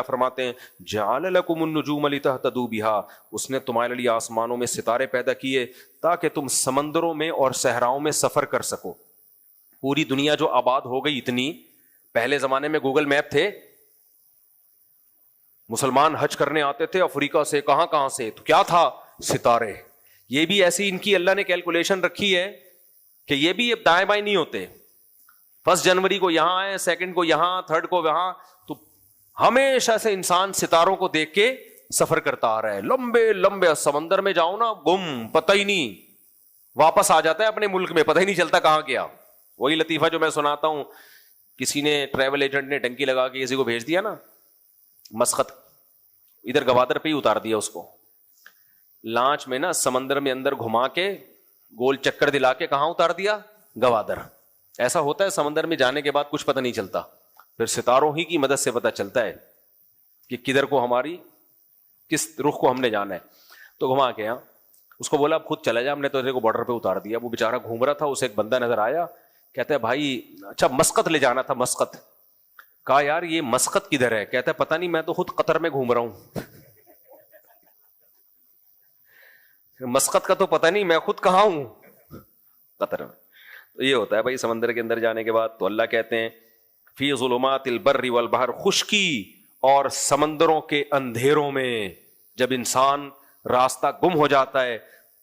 فرماتے ہیں جعل لکم النجوم لتہتدوا بہا، اس نے تمہارے لیے آسمانوں میں ستارے پیدا کیے تاکہ تم سمندروں میں اور صحراؤں میں سفر کر سکو۔ پوری دنیا جو آباد ہو گئی اتنی، پہلے زمانے میں گوگل میپ تھے، مسلمان حج کرنے آتے تھے افریقہ سے، کہاں کہاں سے، تو کیا تھا؟ ستارے۔ یہ بھی ایسی ان کی اللہ نے کیلکولیشن رکھی ہے کہ یہ بھی اب دائیں بائیں نہیں ہوتے، 1 جنوری کو یہاں آئے، 2 کو یہاں، 3 کو وہاں، تو ہمیشہ سے انسان ستاروں کو دیکھ کے سفر کرتا آ رہا ہے۔ لمبے لمبے سمندر میں جاؤ نا، گم، پتہ ہی نہیں، واپس آ جاتا ہے اپنے ملک میں، پتہ ہی نہیں چلتا کہاں گیا۔ وہی لطیفہ جو میں سناتا ہوں، کسی نے ٹریول ایجنٹ نے ڈنکی لگا کے کسی کو بھیج دیا نا مسقط، ادھر گوادر پہ ہی اتار دیا اس کو، لانچ میں نا سمندر میں اندر گھما کے گول چکر دلا کے کہاں اتار دیا؟ گوادر۔ ایسا ہوتا ہے سمندر میں جانے کے بعد کچھ پتہ نہیں چلتا، پھر ستاروں ہی کی مدد سے پتہ چلتا ہے کہ کدھر کو ہماری، کس رخ کو ہم نے جانا ہے۔ تو گھما کے اس کو بولا اب خود چلا جا، ہم نے تو تیرے کو بارڈر پہ اتار دیا۔ وہ بیچارہ گھوم رہا تھا، اسے ایک بندہ نظر آیا، کہتا ہے بھائی اچھا مسقط لے جانا تھا، مسقط۔ کہا یار یہ مسقط کدھر ہے؟ کہتا ہے پتہ نہیں، میں تو خود قطر میں گھوم رہا ہوں، مسقط کا تو پتہ نہیں، میں خود کہاں ہوں؟ قطر میں۔ تو یہ ہوتا ہے بھائی سمندر کے اندر جانے کے بعد۔ تو اللہ کہتے ہیں فی ظلمات البر والبحر، خشکی اور سمندروں کے اندھیروں میں جب انسان راستہ گم ہو جاتا ہے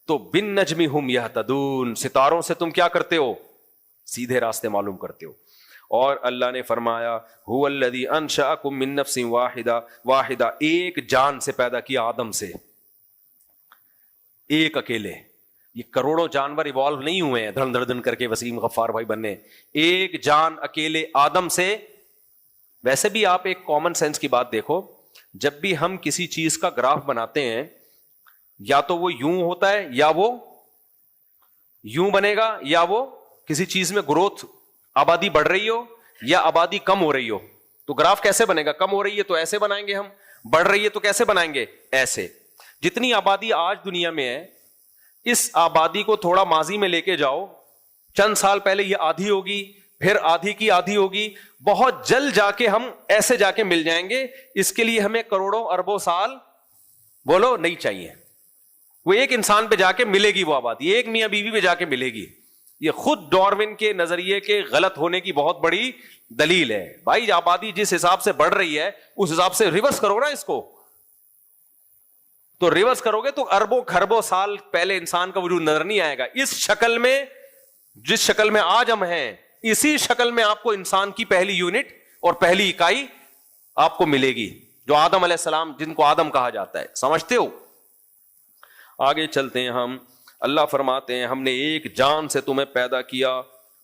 تو بالنجم ہم یہتدون، ستاروں سے تم کیا کرتے ہو؟ سیدھے راستے معلوم کرتے ہو۔ اور اللہ نے فرمایا هو الذی انشأکم من نفس واحدہ، ایک جان سے پیدا کیا آدم سے، ایک اکیلے۔ یہ کروڑوں جانور ایوالو نہیں ہوئے ہیں دھڑن دھڑن کر کے وسیم غفار بھائی بننے، ایک جان اکیلے آدم سے۔ ویسے بھی آپ ایک کامن سینس کی بات دیکھو، جب بھی ہم کسی چیز کا گراف بناتے ہیں، یا تو وہ یوں ہوتا ہے یا وہ یوں بنے گا، یا وہ کسی چیز میں گروتھ، آبادی بڑھ رہی ہو یا آبادی کم ہو رہی ہو، تو گراف کیسے بنے گا؟ کم ہو رہی ہے تو ایسے بنائیں گے ہم، بڑھ رہی ہے تو کیسے بنائیں گے؟ ایسے۔ جتنی آبادی آج دنیا میں ہے، اس آبادی کو تھوڑا ماضی میں لے کے جاؤ، چند سال پہلے یہ آدھی ہوگی، پھر آدھی کی آدھی ہوگی، بہت جلد جا کے ہم ایسے جا کے مل جائیں گے۔ اس کے لیے ہمیں کروڑوں اربوں سال بولو نہیں چاہیے، وہ ایک انسان پہ جا کے ملے گی، وہ آبادی ایک میاں بیوی پہ جا کے ملے گی۔ یہ خود ڈارون کے نظریے کے غلط ہونے کی بہت بڑی دلیل ہے۔ بھائی آبادی جس حساب سے بڑھ رہی ہے اس حساب سے ریورس کرو نا اس کو، تو ریورس کرو گے تو اربوں کھربوں سال پہلے انسان کا وجود نظر نہیں آئے گا۔ اس شکل میں، جس شکل میں آج ہم ہیں، اسی شکل میں آپ کو انسان کی پہلی یونٹ اور پہلی اکائی آپ کو ملے گی، جو آدم علیہ السلام، جن کو آدم کہا جاتا ہے۔ سمجھتے ہو؟ آگے چلتے ہیں ہم۔ اللہ فرماتے ہیں ہم نے ایک جان سے تمہیں پیدا کیا،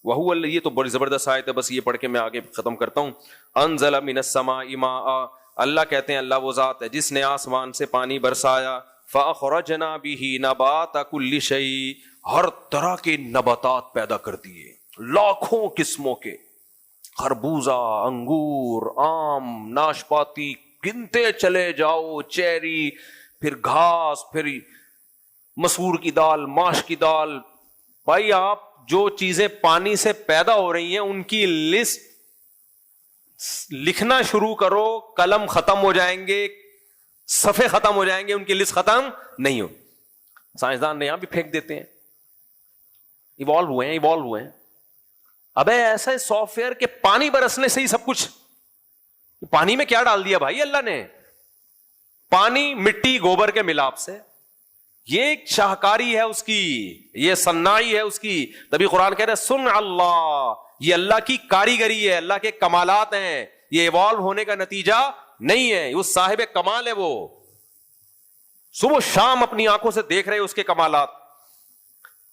وہو، یہ تو بڑی زبردست آیت ہے، بس یہ پڑھ کے میں آگے ختم کرتا ہوں۔ انزل من السماء ماء، اللہ کہتے ہیں اللہ وہ ذات ہے جس نے آسمان سے پانی برسایا، فاخرجنا به نبات كل شيء، ہر طرح کے نباتات پیدا کر دیے، لاکھوں قسموں کے، خربوزہ، انگور، آم، ناشپاتی، گنتے چلے جاؤ، چیری، پھر گھاس، پھر مسور کی دال، ماش کی دال۔ بھائی آپ جو چیزیں پانی سے پیدا ہو رہی ہیں ان کی لسٹ لکھنا شروع کرو، قلم ختم ہو جائیں گے، صفحے ختم ہو جائیں گے، ان کی لسٹ ختم نہیں ہو۔ سائنسدان نے یہاں بھی پھینک دیتے ہیں، ایوالو ہوئے ہیں۔ ابے ایسا سافٹ ویئر کہ پانی برسنے سے ہی سب کچھ، پانی میں کیا ڈال دیا بھائی اللہ نے؟ پانی، مٹی، گوبر کے ملاپ سے، یہ ایک شاہکاری ہے اس کی، یہ صنائی ہے اس کی۔ تبھی قرآن کہہ رہا ہے سن اللہ، یہ اللہ کی کاریگری ہے، اللہ کے کمالات ہیں، یہ ایوالو ہونے کا نتیجہ نہیں ہے، وہ صاحب کمال ہے، وہ صبح شام اپنی آنکھوں سے دیکھ رہے اس کے کمالات۔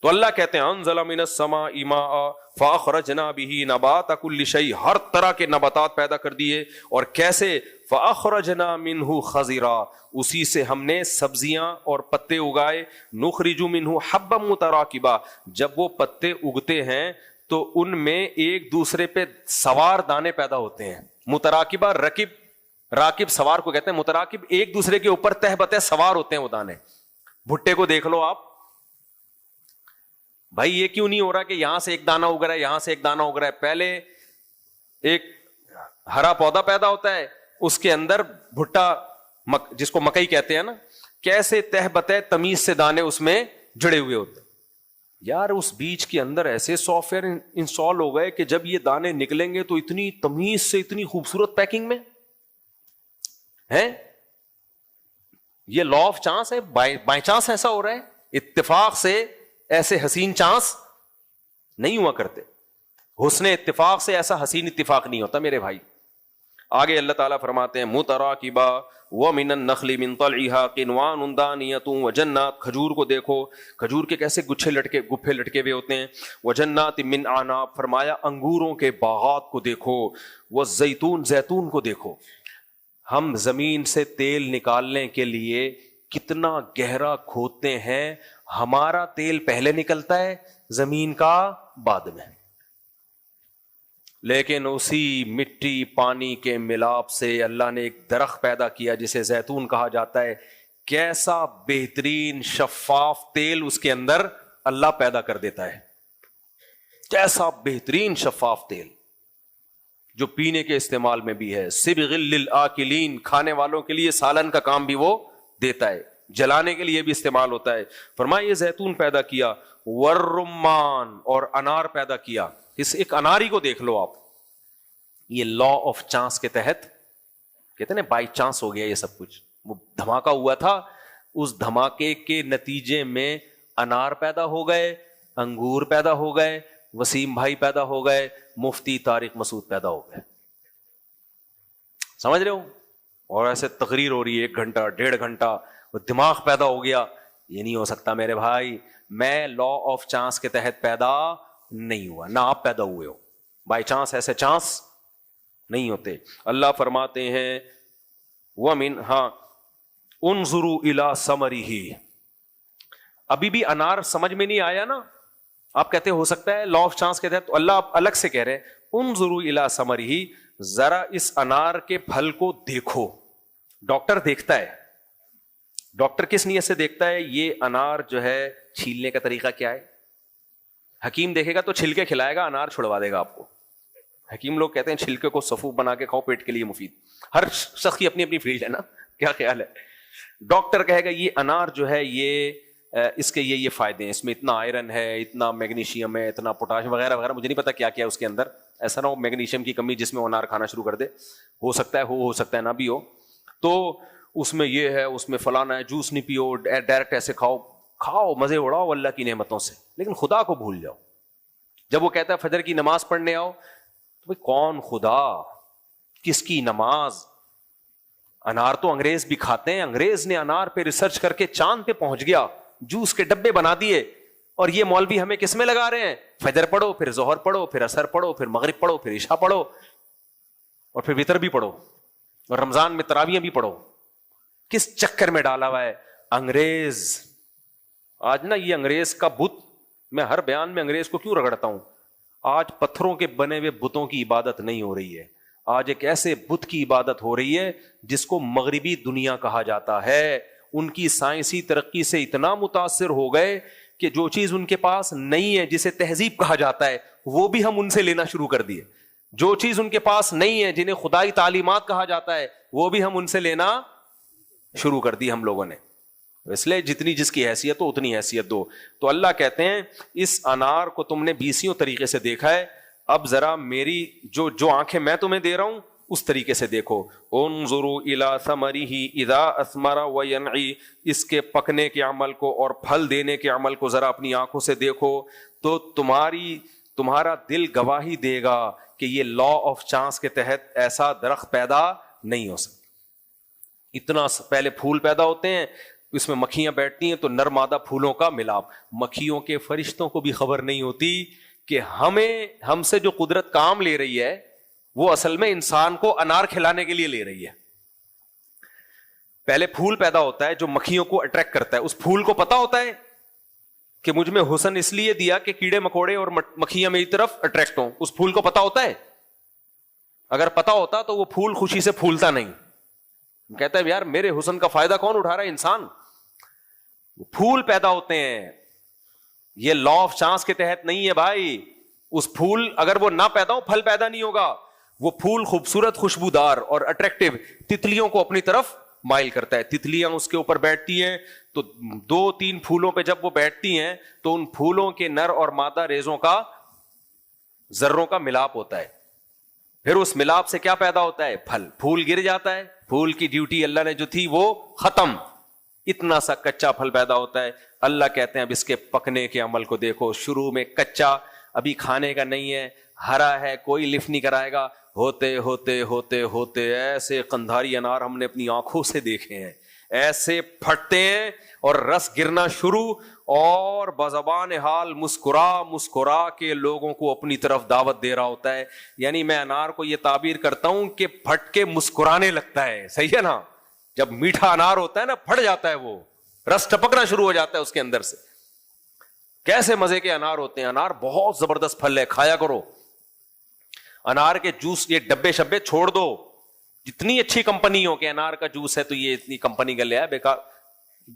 تو اللہ کہتے ہیں انزل من السماء ماء فاخرجنا به نبات كل شيء، ہر طرح کے نباتات پیدا کر دیے۔ اور کیسے؟ فاخرجنا منه خضرا، اسی سے ہم نے سبزیاں اور پتے اگائے۔ نخرج منه حبا متراکبا، جب وہ پتے اگتے ہیں تو ان میں ایک دوسرے پہ سوار دانے پیدا ہوتے ہیں۔ متراکبہ، راکب سوار کو کہتے ہیں، متراکب ایک دوسرے کے اوپر تہ بتہ سوار ہوتے ہیں وہ دانے۔ بھٹے کو دیکھ لو آپ، بھائی یہ کیوں نہیں ہو رہا کہ یہاں سے ایک دانہ اگ رہا ہے، یہاں سے ایک دانہ اگ رہا ہے؟ پہلے ایک ہرا پودا پیدا ہوتا ہے، اس کے اندر بھٹا جس کو مکئی کہتے ہیں نا, کیسے تہ بتہ تمیز سے دانے اس میں جڑے ہوئے ہوتے. یار اس بیج کے اندر ایسے سافٹ ویئر انسٹال ہو گئے کہ جب یہ دانے نکلیں گے تو اتنی تمیز سے, اتنی خوبصورت پیکنگ میں ہے. یہ لا آف چانس ہے, بائی چانس ایسا ہو رہا ہے, اتفاق سے ایسے حسین چانس نہیں ہوا کرتے. حسن اتفاق سے ایسا حسین اتفاق نہیں ہوتا میرے بھائی. آگے اللہ تعالیٰ فرماتے ہیں متراکبا ومن النخل من طلعها قنوان دانیۃ وجنات, کھجور کو دیکھو, کھجور کے کیسے گچھے لٹکے ہوئے ہوتے ہیں. وجنات من اعناب, فرمایا انگوروں کے باغات کو دیکھو. والزیتون, زیتون کو دیکھو. ہم زمین سے تیل نکالنے کے لیے کتنا گہرا کھودتے ہیں, ہمارا تیل پہلے نکلتا ہے زمین کا بعد میں. لیکن اسی مٹی پانی کے ملاپ سے اللہ نے ایک درخت پیدا کیا جسے زیتون کہا جاتا ہے. کیسا بہترین شفاف تیل اس کے اندر اللہ پیدا کر دیتا ہے. کیسا بہترین شفاف تیل جو پینے کے استعمال میں بھی ہے. صبغ للآکلین, کھانے والوں کے لیے سالن کا کام بھی وہ دیتا ہے, جلانے کے لیے بھی استعمال ہوتا ہے. فرمایا یہ زیتون پیدا کیا. والرمان, اور انار پیدا کیا. اس ایک اناری کو دیکھ لو آپ, یہ لا آف چانس کے تحت کہتے ہیں بائی چانس ہو گیا یہ سب کچھ. وہ دھماکہ ہوا تھا, اس دھماکے کے نتیجے میں انار پیدا ہو گئے, انگور پیدا ہو گئے, وسیم بھائی پیدا ہو گئے, مفتی طارق مسعود پیدا ہو گئے. سمجھ رہے ہو؟ اور ایسے تقریر ہو رہی ہے 1 گھنٹہ 1.5 گھنٹہ, وہ دماغ پیدا ہو گیا. یہ نہیں ہو سکتا میرے بھائی, میں لا آف چانس کے تحت پیدا نہیں ہوا, نہ آپ پیدا ہوئے ہو. بائی چانس ایسے چانس نہیں ہوتے. اللہ فرماتے ہیں وَمِنْ ہاں انظروا الی ثمرہ. ابھی بھی انار سمجھ میں نہیں آیا نا, آپ کہتے ہو سکتا ہے لا آف چانس کے تحت, تو اللہ الگ سے کہہ رہے ہیں انظروا الی ثمرہ, ذرا اس انار کے پھل کو دیکھو. ڈاکٹر دیکھتا ہے, ڈاکٹر کس نیت سے دیکھتا ہے, یہ انار جو ہے چھیلنے کا طریقہ کیا ہے. حکیم دیکھے گا تو چھلکے کھلائے گا, انار چھڑوا دے گا آپ کو. حکیم لوگ کہتے ہیں چھلکے کو صفوف بنا کے کھاؤ, پیٹ کے لیے مفید. ہر شخص کی اپنی اپنی فیلڈ ہے نا, کیا خیال ہے. ڈاکٹر کہے گا یہ انار جو ہے یہ اس کے یہ فائدے ہیں, اس میں اتنا آئرن ہے, اتنا میگنیشیم ہے, اتنا پوٹاشیم وغیرہ وغیرہ, مجھے نہیں پتا کیا کیا ہے اس کے اندر. ایسا نہ ہو میگنیشیم کی کمی جس میں وہ انار کھانا شروع کر دے, ہو سکتا ہے ہو سکتا ہے نہ بھی ہو. تو اس میں یہ ہے, اس میں فلانا ہے, جوس نہیں پیو, ڈائریکٹ ایسے کھاؤ مزے اڑاؤ اللہ کی نعمتوں سے, لیکن خدا کو بھول جاؤ. جب وہ کہتا ہے فجر کی نماز پڑھنے آؤ, تو بھائی کون خدا, کس کی نماز. انار تو انگریز بھی کھاتے ہیں, انگریز نے انار پہ ریسرچ کر کے چاند پہ پہنچ گیا, جوس کے ڈبے بنا دیے, اور یہ مولوی ہمیں کس میں لگا رہے ہیں, فجر پڑھو, پھر ظہر پڑھو, پھر عصر پڑھو, پھر مغرب پڑھو, پھر عشاء پڑھو, اور پھر وتر بھی پڑھو, اور رمضان میں تراویح بھی پڑھو. کس چکر میں ڈالا ہوا ہے انگریز. آج نا یہ انگریز کا بت, میں ہر بیان میں انگریز کو کیوں رگڑتا ہوں, آج پتھروں کے بنے ہوئے بتوں کی عبادت نہیں ہو رہی ہے, آج ایک ایسے بت کی عبادت ہو رہی ہے جس کو مغربی دنیا کہا جاتا ہے. ان کی سائنسی ترقی سے اتنا متاثر ہو گئے کہ جو چیز ان کے پاس نہیں ہے, جسے تہذیب کہا جاتا ہے, وہ بھی ہم ان سے لینا شروع کر دیے. جو چیز ان کے پاس نہیں ہے, جنہیں خدائی تعلیمات کہا جاتا ہے, وہ بھی ہم ان سے لینا شروع کر دی ہم لوگوں نے. اس لیے جتنی جس کی حیثیت ہو اتنی حیثیت دو. تو اللہ کہتے ہیں اس انار کو تم نے 20 طریقے سے دیکھا ہے, اب ذرا میری جو آنکھیں میں تمہیں دے رہا ہوں اس طریقے سے دیکھو. انظروا الی ثمرہ اذا اثمر وینعی, اس کے پکنے کے عمل کو اور پھل دینے کے عمل کو ذرا اپنی آنکھوں سے دیکھو, تو تمہارا دل گواہی دے گا کہ یہ لا آف چانس کے تحت ایسا درخت پیدا نہیں ہو سکتا. اتنا پہلے پھول پیدا ہوتے ہیں, اس میں مکھیاں بیٹھتی ہیں, تو نر مادہ پھولوں کا ملاپ. مکھیوں کے فرشتوں کو بھی خبر نہیں ہوتی کہ ہم سے جو قدرت کام لے رہی ہے وہ اصل میں انسان کو انار کھلانے کے لیے لے رہی ہے. پہلے پھول پیدا ہوتا ہے جو مکھیوں کو اٹریکٹ کرتا ہے. اس پھول کو پتا ہوتا ہے کہ مجھ میں حسن اس لیے دیا کہ کیڑے مکوڑے اور مکھیاں میری طرف اٹریکٹ ہوں. اس پھول کو پتا ہوتا ہے. اگر پتا ہوتا تو وہ پھول خوشی سے پھولتا نہیں. کہتا ہے یار میرے حسن کا فائدہ کون اٹھا رہا ہے, انسان. پھول پیدا ہوتے ہیں, یہ لا آف چانس کے تحت نہیں ہے بھائی. اس پھول اگر وہ نہ پیدا ہو, پھل پیدا نہیں ہوگا. وہ پھول خوبصورت، خوشبودار اور اٹریکٹیو تتلیوں کو اپنی طرف مائل کرتا ہے. تتلیاں اس کے اوپر بیٹھتی ہیں تو 2-3 پھولوں پہ جب وہ بیٹھتی ہیں تو ان پھولوں کے نر اور مادہ ریزوں کا، ذروں کا ملاپ ہوتا ہے. پھر اس ملاپ سے کیا پیدا ہوتا ہے؟ پھل. پھول گر جاتا ہے، پھول کی ڈیوٹی اللہ نے جو تھی وہ ختم، اتنا سا کچا پھل پیدا ہوتا ہے. اللہ کہتے ہیں اب اس کے پکنے کے عمل کو دیکھو. شروع میں کچا، ابھی کھانے کا نہیں ہے، ہرا ہے، کوئی لفٹ نہیں کرائے گا. ہوتے ہوتے ہوتے ہوتے ایسے قندھاری انار ہم نے اپنی آنکھوں سے دیکھے ہیں، ایسے پھٹتے ہیں اور رس گرنا شروع، اور بزبان حال مسکرا مسکرا کے لوگوں کو اپنی طرف دعوت دے رہا ہوتا ہے. یعنی میں انار کو یہ تعبیر کرتا ہوں کہ پھٹ کے مسکرانے لگتا ہے. صحیح ہے نا؟ جب میٹھا انار ہوتا ہے نا، پھٹ جاتا ہے، وہ رس ٹپکنا شروع ہو جاتا ہے اس کے اندر سے. کیسے مزے کے انار ہوتے ہیں. انار بہت زبردست پھل ہے، کھایا کرو. انار کے جوس، یہ ڈبے شبے چھوڑ دو. جتنی اچھی کمپنی ہو کہ انار کا جوس ہے تو یہ اتنی کمپنی کا لیا ہے، بیکار.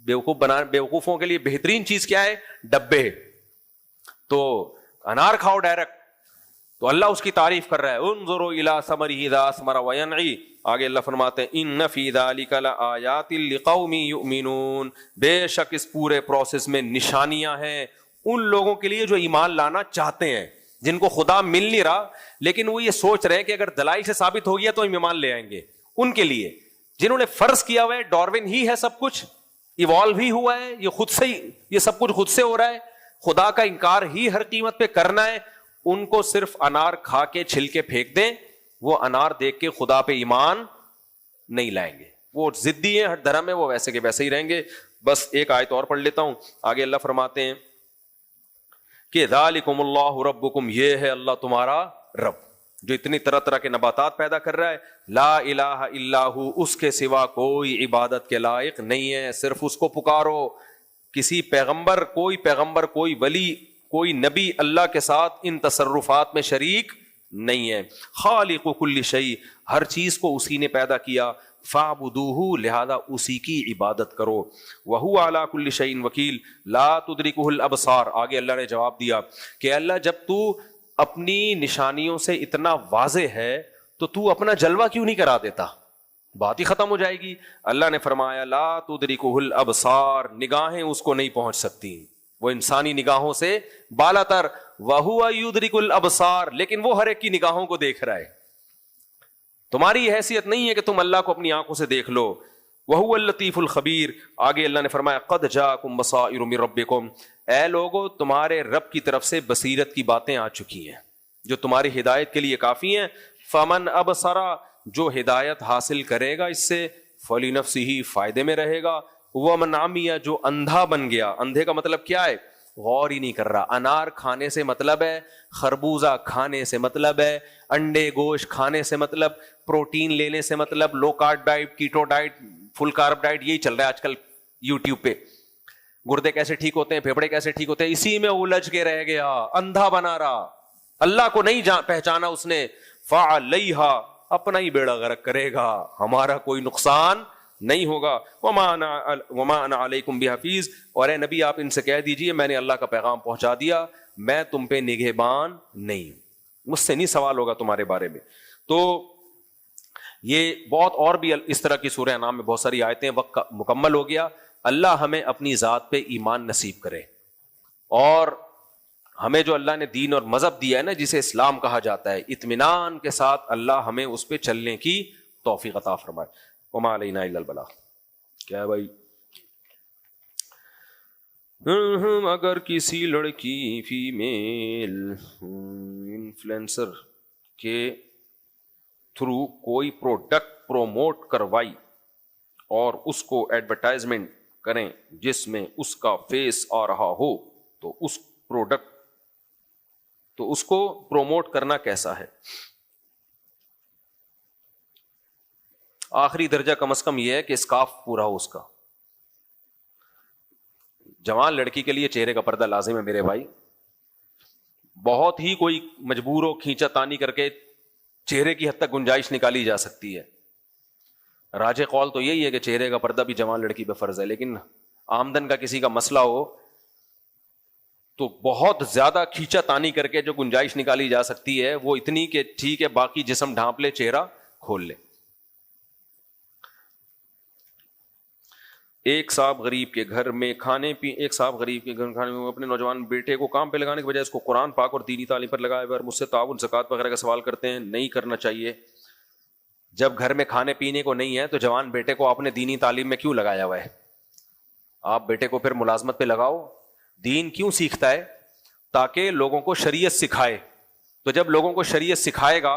بیوقوفوں کے لیے بہترین چیز کیا ہے؟ ڈبے. تو انار کھاؤ ڈائریکٹ. تو اللہ اس کی تعریف کر رہا ہے، انظروا الی ثمرہ اذا اثمر وینعی. آگے اللہ فرماتے ہیں ان فی ذلک لآیات لقوم یؤمنون. بے شک اس پورے پروسیس میں نشانیاں ہیں ان لوگوں کے لیے جو ایمان لانا چاہتے ہیں، جن کو خدا مل نہیں رہا لیکن وہ یہ سوچ رہے ہیں کہ اگر دلائل سے ثابت ہو گیا تو ہم ایمان لے آئیں گے. ان کے لیے جنہوں نے فرض کیا ہوا ہے ڈاروین ہی ہے سب کچھ، ایوالو ہی ہوا ہے، یہ خود سے ہی، یہ سب کچھ خود سے ہو رہا ہے، خدا کا انکار ہی ہر قیمت پہ کرنا ہے. ان کو صرف انار کھا کے چھل کے پھینک دیں، وہ انار دیکھ کے خدا پہ ایمان نہیں لائیں گے. وہ ضدی ہیں، ہر دھرم ہے، وہ ویسے کے ویسے ہی رہیں گے. بس ایک آیت اور پڑھ لیتا ہوں. آگے اللہ فرماتے ہیں کہ ذالکم اللہ ربکم، یہ ہے اللہ تمہارا رب جو اتنی طرح طرح کے نباتات پیدا کر رہا ہے. لا الہ الا ہو، اس کے سوا کوئی عبادت کے لائق نہیں ہے، صرف اس کو پکارو. کسی پیغمبر، کوئی ولی، کوئی نبی اللہ کے ساتھ ان تصرفات میں شریک نہیں ہے. خالق کل شیء، ہر چیز کو اسی نے پیدا کیا. فاعبدوہ، لہذا اسی کی عبادت کرو. وہو علی کل شیء وکیل لا تدرکہ الابصار. آگے اللہ نے جواب دیا کہ اللہ جب تو اپنی نشانیوں سے اتنا واضح ہے تو اپنا جلوہ کیوں نہیں کرا دیتا؟ بات ہی ختم ہو جائے گی. اللہ نے فرمایا لا تدرکہ الابصار، نگاہیں اس کو نہیں پہنچ سکتی، وہ انسانی نگاہوں سے بالا تر. وہو یدرک الابصار، لیکن وہ ہر ایک کی نگاہوں کو دیکھ رہا ہے. تمہاری حیثیت نہیں ہے کہ تم اللہ کو اپنی آنکھوں سے دیکھ لو. وہو اللطیف الخبیر. آگے اللہ نے فرمایا قد جاءکم بصائر من ربکم، اے لوگو تمہارے رب کی طرف سے بصیرت کی باتیں آ چکی ہیں جو تمہاری ہدایت کے لیے کافی ہیں. فمن ابصر، جو ہدایت حاصل کرے گا اس سے، فلنفسہ، فائدے میں رہے گا. ومن عمی، جو اندھا بن گیا. اندھے کا مطلب کیا ہے؟ غور ہی نہیں کر رہا. انار کھانے سے مطلب ہے، خربوزہ کھانے سے مطلب ہے، انڈے گوشت کھانے سے مطلب، پروٹین لینے سے مطلب، لو کارب ڈائٹ، کیٹو ڈائٹ، فل کارب ڈائٹ، یہی چل رہا ہے آج کل یوٹیوب پہ. گردے کیسے ٹھیک ہوتے ہیں، پھیپھڑے کیسے ٹھیک ہوتے ہیں، اسی میں الجھ کے رہ گیا، اندھا بنا رہا. اللہ کو نہیں پہچانا اس نے. فعلیہا، اپنا ہی بیڑا غرق کرے گا، ہمارا کوئی نقصان نہیں ہوگا. وما انا علیکم بحفیظ، اور اے نبی آپ ان سے کہہ دیجئے میں نے اللہ کا پیغام پہنچا دیا، میں تم پہ نگہبان نہیں، مجھ سے نہیں سوال ہوگا تمہارے بارے میں. تو یہ بہت اور بھی اس طرح کی سورہ انعام میں بہت ساری آیتیں. وقت مکمل ہو گیا. اللہ ہمیں اپنی ذات پہ ایمان نصیب کرے، اور ہمیں جو اللہ نے دین اور مذہب دیا ہے نا، جسے اسلام کہا جاتا ہے، اطمینان کے ساتھ اللہ ہمیں اس پہ چلنے کی توفیق عطا فرمائے. وما علینا الا البلاغ. کیا ہے بھائی؟ اگر کسی لڑکی فیمیل انفلوئنسر کے تھرو کوئی پروڈکٹ پروموٹ کروائی اور اس کو ایڈورٹائزمنٹ کریں جس میں اس کا فیس آ رہا ہو، تو اس پروڈکٹ، تو اس کو پروموٹ کرنا کیسا ہے؟ آخری درجہ کم از کم یہ ہے کہ اسکارف پورا ہو اس کا. جوان لڑکی کے لیے چہرے کا پردہ لازم ہے میرے بھائی. بہت ہی کوئی مجبور ہو، کھینچا تانی کر کے چہرے کی حد تک گنجائش نکالی جا سکتی ہے. راج قول تو یہی ہے کہ چہرے کا پردہ بھی جوان لڑکی پہ فرض ہے، لیکن آمدن کا کسی کا مسئلہ ہو تو بہت زیادہ کھینچا تانی کر کے جو گنجائش نکالی جا سکتی ہے وہ اتنی کہ ٹھیک ہے باقی جسم ڈھانپ لے, چہرہ کھول لے. ایک صاحب غریب کے گھر میں کھانے میں اپنے نوجوان بیٹے کو کام پہ لگانے کے بجائے اس کو قرآن پاک اور دینی تعلیم پر لگائے اور مجھ سے تعاون زکوٰۃ وغیرہ کا سوال کرتے ہیں. نہیں کرنا چاہیے. جب گھر میں کھانے پینے کو نہیں ہے تو جوان بیٹے کو آپ نے دینی تعلیم میں کیوں لگایا ہوا ہے؟ آپ بیٹے کو پھر ملازمت پہ لگاؤ. دین کیوں سیکھتا ہے؟ تاکہ لوگوں کو شریعت سکھائے. تو جب لوگوں کو شریعت سکھائے گا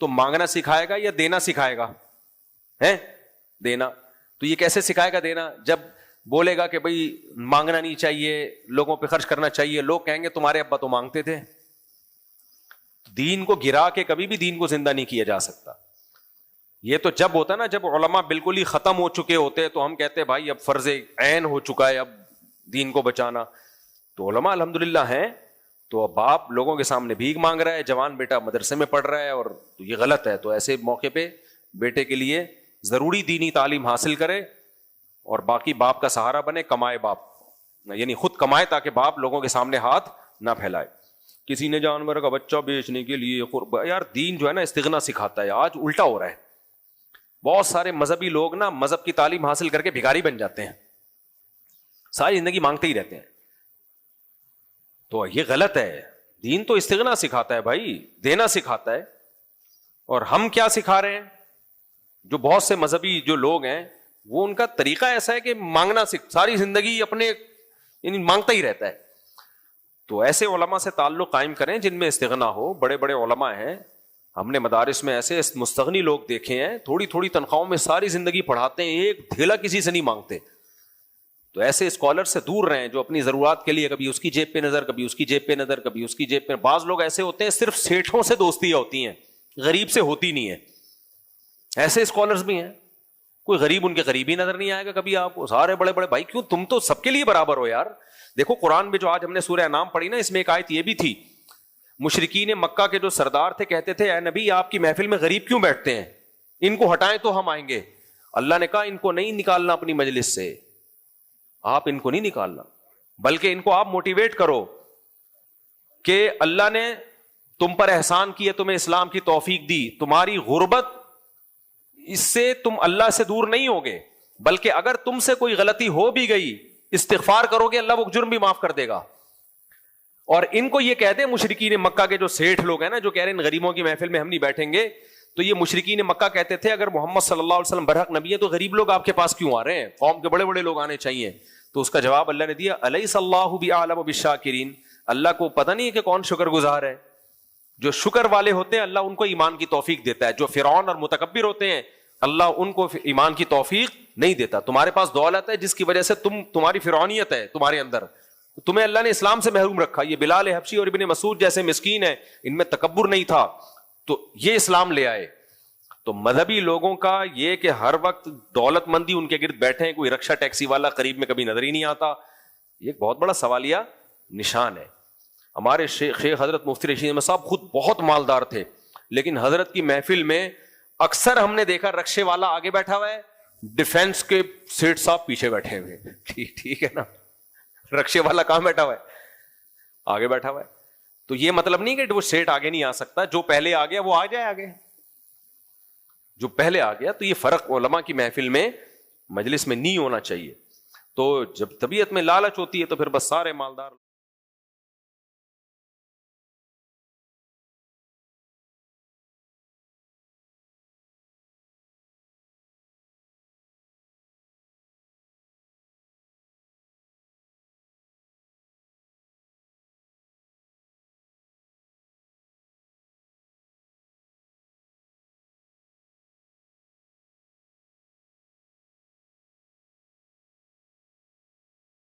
تو مانگنا سکھائے گا یا دینا سکھائے گا؟ دینا. تو یہ کیسے سکھائے گا دینا؟ جب بولے گا کہ بھئی مانگنا نہیں چاہیے, لوگوں پہ خرچ کرنا چاہیے, لوگ کہیں گے تمہارے ابا تو مانگتے تھے. دین کو گرا کے کبھی بھی دین کو زندہ نہیں کیا جا سکتا. یہ تو جب ہوتا ہے نا جب علماء بالکل ہی ختم ہو چکے ہوتے تو ہم کہتے ہیں بھائی اب فرض عین ہو چکا ہے اب دین کو بچانا. تو علماء الحمدللہ ہیں. تو اب باپ لوگوں کے سامنے بھیک مانگ رہا ہے, جوان بیٹا مدرسے میں پڑھ رہا ہے, اور یہ غلط ہے. تو ایسے موقع پہ بیٹے کے لیے ضروری دینی تعلیم حاصل کرے اور باقی باپ کا سہارا بنے. کمائے باپ, یعنی خود کمائے تاکہ باپ لوگوں کے سامنے ہاتھ نہ پھیلائے. کسی نے جانور کا بچہ بیچنے کے لیے یار دین جو ہے نا استغنا سکھاتا ہے. آج الٹا ہو رہا ہے. بہت سارے مذہبی لوگ نا مذہب کی تعلیم حاصل کر کے بھکاری بن جاتے ہیں, ساری زندگی مانگتے ہی رہتے ہیں. تو یہ غلط ہے. دین تو استغنا سکھاتا ہے بھائی, دینا سکھاتا ہے. اور ہم کیا سکھا رہے ہیں؟ جو بہت سے مذہبی جو لوگ ہیں وہ ان کا طریقہ ایسا ہے کہ مانگنا ساری زندگی اپنے یعنی مانگتا ہی رہتا ہے. تو ایسے علماء سے تعلق قائم کریں جن میں استغنا ہو. بڑے بڑے علماء ہیں, ہم نے مدارس میں ایسے مستغنی لوگ دیکھے ہیں, تھوڑی تھوڑی تنخواہوں میں ساری زندگی پڑھاتے ہیں, ایک دھیلا کسی سے نہیں مانگتے. تو ایسے اسکالر سے دور رہیں جو اپنی ضرورات کے لیے کبھی اس کی جیب پہ نظر, کبھی اس کی جیب پہ نظر, کبھی اس کی جیب پہ. بعض لوگ ایسے ہوتے ہیں صرف سیٹھوں سے دوستیاں ہوتی ہیں, غریب سے ہوتی نہیں ہے. ایسے اسکالرز بھی ہیں. کوئی غریب ان کے قریب ہی نظر نہیں آئے گا کبھی آپ کو. سارے بڑے بڑے بھائی, کیوں تم تو سب کے لیے برابر ہو یار. دیکھو قرآن میں جو آج ہم نے سورہ انعام پڑھی نا, اس میں ایک آیت یہ بھی تھی. مشرکین مکہ کے جو سردار تھے کہتے تھے اے نبی آپ کی محفل میں غریب کیوں بیٹھتے ہیں, ان کو ہٹائیں تو ہم آئیں گے. اللہ نے کہا ان کو نہیں نکالنا اپنی مجلس سے, آپ ان کو نہیں نکالنا, بلکہ ان کو آپ موٹیویٹ کرو کہ اللہ نے تم پر احسان کیا, تمہیں اسلام کی توفیق دی, تمہاری غربت اس سے تم اللہ سے دور نہیں ہوگے, بلکہ اگر تم سے کوئی غلطی ہو بھی گئی استغفار کرو گے اللہ وہ جرم بھی معاف کر دے گا. اور ان کو یہ کہتے ہیں مشرکین مکہ کے جو سیٹھ لوگ ہیں نا جو کہہ رہے ہیں غریبوں کی محفل میں ہم نہیں بیٹھیں گے, تو یہ مشرکین مکہ کہتے تھے اگر محمد صلی اللہ علیہ وسلم برحق نبی ہے تو غریب لوگ آپ کے پاس کیوں آ رہے ہیں, قوم کے بڑے بڑے لوگ آنے چاہیے. تو اس کا جواب اللہ نے دیا الیس اللہ بأعلم بالشاکرین, اللہ کو پتہ نہیں ہے کہ کون شکر گزار ہے. جو شکر والے ہوتے ہیں اللہ ان کو ایمان کی توفیق دیتا ہے. جو فرعون اور متکبر ہوتے ہیں اللہ ان کو ایمان کی توفیق نہیں دیتا. تمہارے پاس دولت ہے جس کی وجہ سے تمہاری فرعونیت ہے تمہارے اندر, تمہیں اللہ نے اسلام سے محروم رکھا. یہ بلال حبشی اور ابن مسعود جیسے مسکین ہیں, ان میں تکبر نہیں تھا تو یہ اسلام لے آئے. تو مذہبی لوگوں کا یہ کہ ہر وقت دولت مندی ان کے گرد بیٹھے ہیں, کوئی رکشہ ٹیکسی والا قریب میں کبھی نظر ہی نہیں آتا, یہ ایک بہت بڑا سوالیہ نشان ہے. ہمارے شیخ حضرت مفتی رشید احمد صاحب خود بہت مالدار تھے, لیکن حضرت کی محفل میں اکثر ہم نے دیکھا رکشے والا آگے بیٹھا ہوا ہے, ڈیفینس کے سیٹ صاحب پیچھے بیٹھے ہوئے. ٹھیک ہے نا, رکشے والا کہاں بیٹھا ہوا ہے؟ آگے بیٹھا ہوا ہے. تو یہ مطلب نہیں کہ وہ سیٹ آگے نہیں آ سکتا, جو پہلے آ گیا وہ آ جائے آگے, جو پہلے آ گیا. تو یہ فرق علماء کی محفل میں مجلس میں نہیں ہونا چاہیے. تو جب طبیعت میں لالچ ہوتی ہے تو پھر بس سارے مالدار